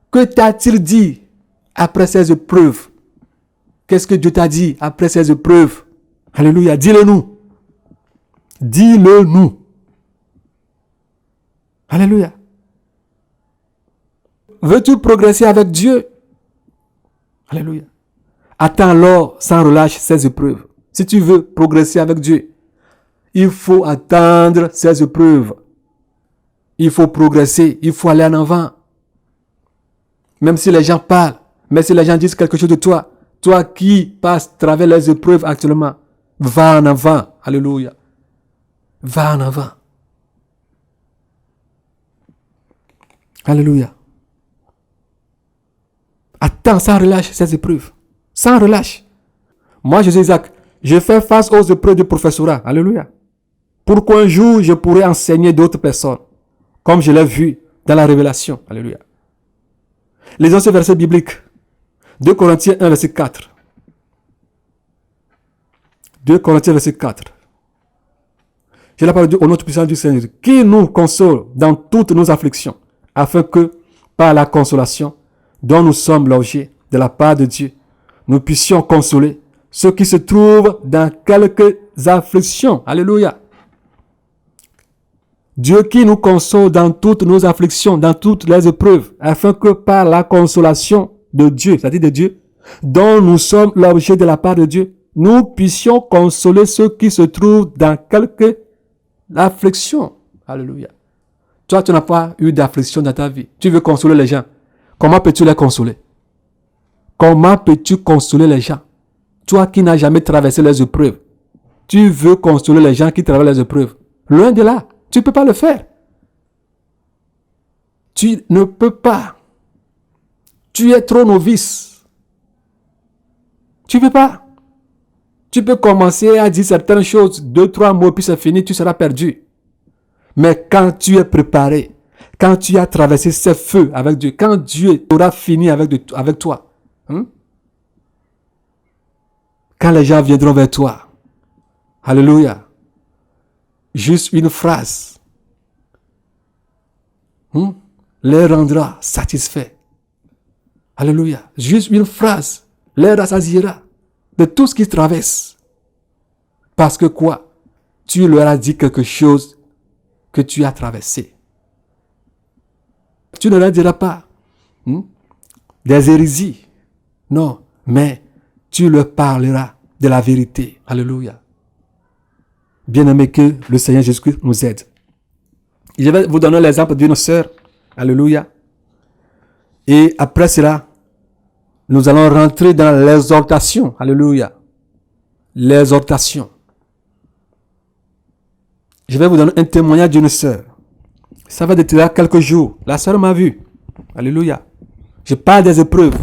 Que t'a-t-il dit après ces épreuves? Qu'est-ce que Dieu t'a dit après ces épreuves? Alléluia. Dis-le nous. Dis-le nous. Alléluia. Veux-tu progresser avec Dieu? Alléluia. Attends alors sans relâche ces épreuves. Si tu veux progresser avec Dieu, il faut attendre ces épreuves. Il faut progresser. Il faut aller en avant. Même si les gens parlent, même si les gens disent quelque chose de toi, toi qui passes à travers les épreuves actuellement, va en avant. Alléluia. Va en avant. Alléluia. Attends sans relâche ces épreuves. Sans relâche. Moi, je suis Isaac. Je fais face aux épreuves du professorat. Alléluia. Pour qu'un jour, je pourrai enseigner d'autres personnes. Comme je l'ai vu dans la révélation. Alléluia. Lisons ce verset biblique. 2 Corinthiens 1, verset 4. 2 Corinthiens, verset 4. J'ai la parole de Dieu au nom puissant du Seigneur, qui nous console dans toutes nos afflictions, afin que, par la consolation dont nous sommes logés de la part de Dieu, nous puissions consoler ceux qui se trouvent dans quelques afflictions. Alléluia. Dieu qui nous console dans toutes nos afflictions, dans toutes les épreuves, afin que par la consolation de Dieu, c'est-à-dire de Dieu, dont nous sommes l'objet de la part de Dieu, nous puissions consoler ceux qui se trouvent dans quelques afflictions. Alléluia. Toi, tu n'as pas eu d'affliction dans ta vie. Tu veux consoler les gens. Comment peux-tu les consoler? Comment peux-tu consoler les gens? Toi qui n'as jamais traversé les épreuves. Tu veux consoler les gens qui traversent les épreuves. Loin de là. Tu ne peux pas le faire. Tu ne peux pas. Tu es trop novice. Tu ne peux pas. Tu peux commencer à dire certaines choses, 2, 3 mots, puis c'est fini, tu seras perdu. Mais quand tu es préparé, Quand tu as traversé ces feux avec Dieu, quand Dieu aura fini avec toi, quand les gens viendront vers toi, alléluia, juste une phrase les rendra satisfaits. Alléluia. Juste une phrase les rassasiera de tout ce qu'ils traversent. Parce que quoi? Tu leur as dit quelque chose que tu as traversé. Tu ne leur diras pas des hérésies. Non, mais tu leur parleras de la vérité. Alléluia. Bien-aimé, que le Seigneur Jésus-Christ nous aide. Je vais vous donner l'exemple d'une sœur. Alléluia. Et après cela, nous allons rentrer dans l'exhortation. Alléluia. L'exhortation. Je vais vous donner un témoignage d'une sœur. Ça va être là quelques jours. La sœur m'a vu. Alléluia. Je parle des épreuves.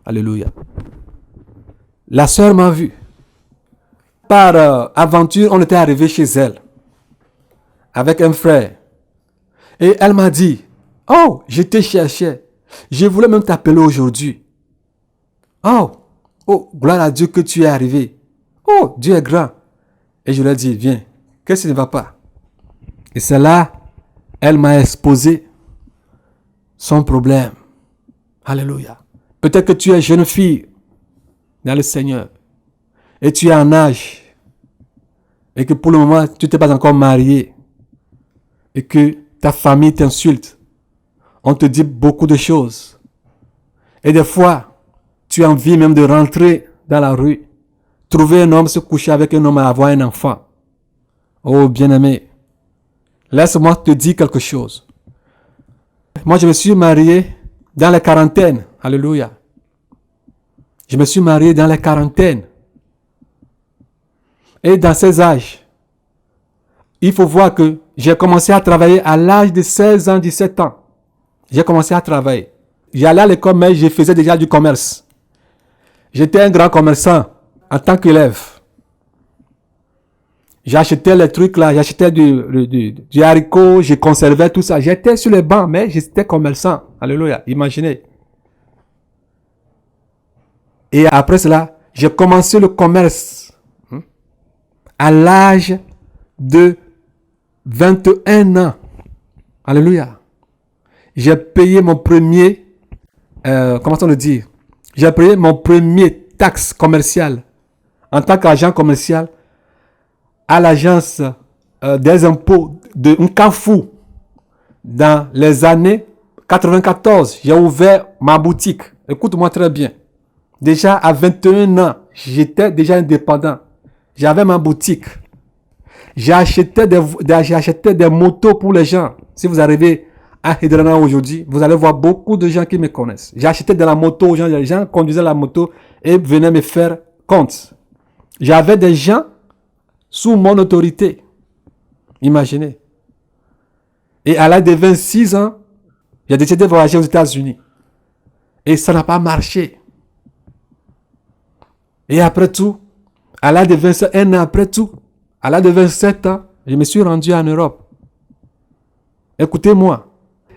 Alléluia. La sœur m'a vu. Par aventure, on était arrivé chez elle. Avec un frère. Et elle m'a dit, oh, je te cherchais. Je voulais même t'appeler aujourd'hui. Oh, gloire à Dieu que tu es arrivé. Oh, Dieu est grand. Et je lui ai dit, viens, qu'est-ce qui ne va pas? Et c'est là, elle m'a exposé son problème. Alléluia. Peut-être que tu es jeune fille dans le Seigneur. Et tu es en âge. Et que pour le moment, tu n'es pas encore marié. Et que ta famille t'insulte. On te dit beaucoup de choses. Et des fois, tu as envie même de rentrer dans la rue. Trouver un homme, se coucher avec un homme et avoir un enfant. Oh, bien-aimé. Laisse-moi te dire quelque chose. Moi, je me suis marié dans la quarantaine. Alléluia. Je me suis marié dans la quarantaine. Et dans ces âges, il faut voir que j'ai commencé à travailler à l'âge de 16 ans, 17 ans. J'ai commencé à travailler. J'allais à l'école, mais je faisais déjà du commerce. J'étais un grand commerçant en tant qu'élève. J'achetais les trucs là, j'achetais du haricot, je conservais tout ça. J'étais sur les bancs, mais j'étais commerçant. Alléluia, imaginez. Et après cela, j'ai commencé le commerce à l'âge de 21 ans. Alléluia. J'ai payé mon premier, comment on le dit? J'ai payé mon premier taxe commerciale en tant qu'agent commercial à l'agence des impôts de Nkafu. Dans les années 94, j'ai ouvert ma boutique. Écoute-moi très bien. Déjà à 21 ans, j'étais déjà indépendant. J'avais ma boutique. J'achetais des motos pour les gens. Si vous arrivez à Hydrana aujourd'hui, vous allez voir beaucoup de gens qui me connaissent. J'achetais de la moto aux gens. Les gens conduisaient la moto et venaient me faire compte. J'avais des gens sous mon autorité. Imaginez. Et à l'âge de 26 ans, j'ai décidé de voyager aux États-Unis. Et ça n'a pas marché. Et après tout, à l'âge de 27 ans, après tout, à l'âge de 27 ans, je me suis rendu en Europe. Écoutez-moi.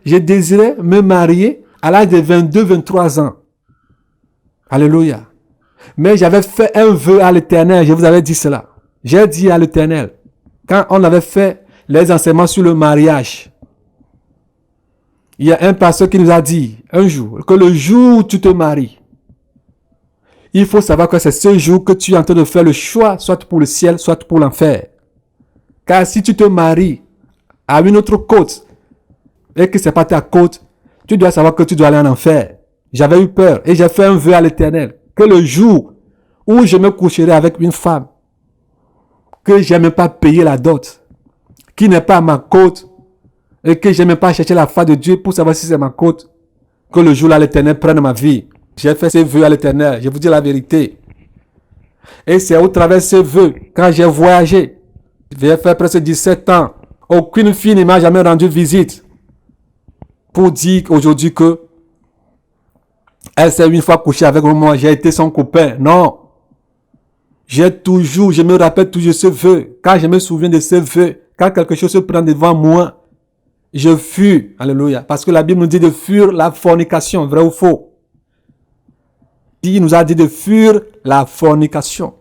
Je désirais me marier à l'âge de 22-23 ans. Alléluia. Mais j'avais fait un vœu à l'Éternel. Je vous avais dit cela. J'ai dit à l'Éternel, quand on avait fait les enseignements sur le mariage, il y a un pasteur qui nous a dit un jour que le jour où tu te maries, il faut savoir que c'est ce jour que tu es en train de faire le choix, soit pour le ciel, soit pour l'enfer. Car si tu te maries à une autre côte et que ce n'est pas ta côte, tu dois savoir que tu dois aller en enfer. J'avais eu peur et j'ai fait un vœu à l'Éternel que le jour où je me coucherai avec une femme, que je n'aime pas payer la dot, qui n'est pas à ma côte, et que je n'aime pas chercher la face de Dieu pour savoir si c'est ma côte, que le jour là l'Éternel prenne ma vie. J'ai fait ces vœux à l'Éternel, je vous dis la vérité. Et c'est au travers de ces vœux, quand j'ai voyagé, j'ai fait presque 17 ans, aucune fille ne m'a jamais rendu visite pour dire aujourd'hui que elle s'est une fois couchée avec moi, j'ai été son copain. Non. Je me rappelle toujours ce vœu. Quand je me souviens de ce vœu, quand quelque chose se prend devant moi, Je fus. Alléluia. Parce que la Bible nous dit de fuir la fornication. Vrai ou faux? Il nous a dit de fuir la fornication.